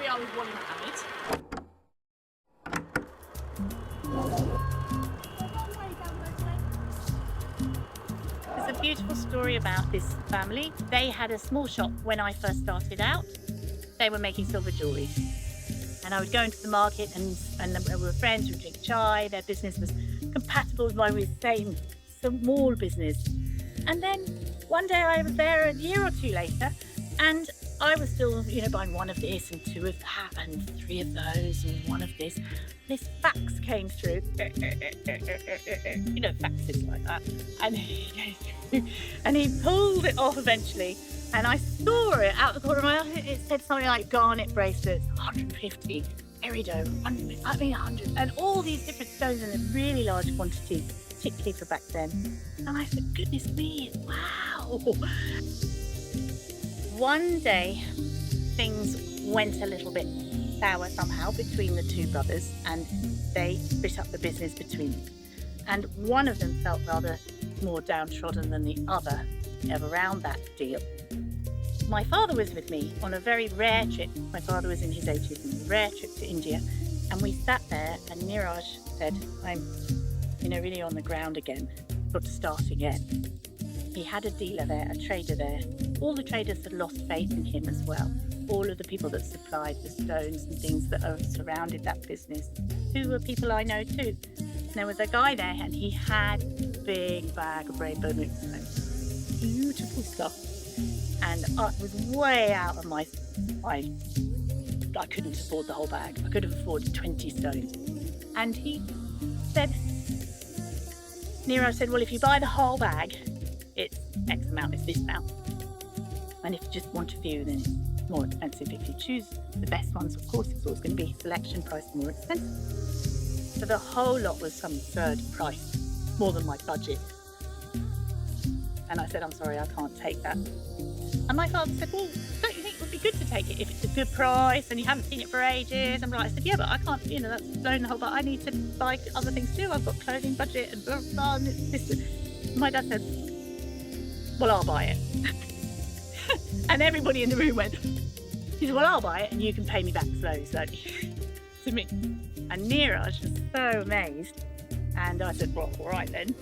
we are with Wally Mohammed. There's a beautiful story about this family. They had a small shop when I first started out. They were making silver jewellery. And I would go into the market and we were friends, we'd drink chai. Their business was compatible with my same small business. And then one day I was there a year or two later, and I was still, buying one of this and two of that and three of those and one of this. This fax came through. Faxes like that. And he pulled it off eventually. And I saw it out the corner of my eye. It said something like garnet bracelets, 150, peridot, 100, and all these different stones in a really large quantity, particularly for back then. And I said, goodness me, wow. One day, things went a little bit sour somehow between the two brothers, and they split up the business between them. And one of them felt rather more downtrodden than the other around that deal. My father was with me on a very rare trip. My father was in his 80s on a rare trip to India, and we sat there and Niraj said, I'm really on the ground again, got to start again. He had a dealer there, a trader there. All the traders had lost faith in him as well. All of the people that supplied the stones and things that have surrounded that business, who were people I know too. And there was a guy there and he had a big bag of rainbow moonstones. Beautiful stuff. And I was way out of I couldn't afford the whole bag. I could have afforded 20 stones. And he said, Niraj said, well, if you buy the whole bag, it's X amount, it's this amount. And if you just want a few, then it's more expensive. If you choose the best ones, of course, it's always going to be selection price more expensive. So the whole lot was some third price, more than my budget. And I said, I'm sorry, I can't take that. And my father said, well, don't you think it would be good to take it if it's a good price and you haven't seen it for ages? And I said, yeah, but I can't, that's blown the whole, but I need to buy other things too. I've got clothing budget and blah, blah, and this. My dad said, well, I'll buy it. And everybody in the room went, he said, well, I'll buy it and you can pay me back slowly to me. And Niraj was so amazed. And I said, well, all right then.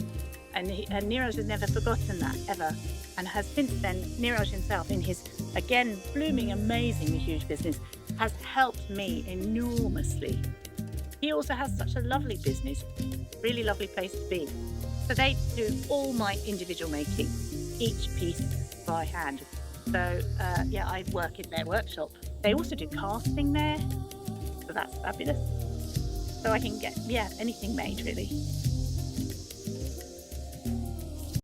And Niraj has never forgotten that, ever. And has since then, Niraj himself, in his, again, blooming, amazingly huge business, has helped me enormously. He also has such a lovely business, really lovely place to be. So they do all my individual making, each piece by hand. So, I work in their workshop. They also do casting there, so that's fabulous. So I can get, anything made, really.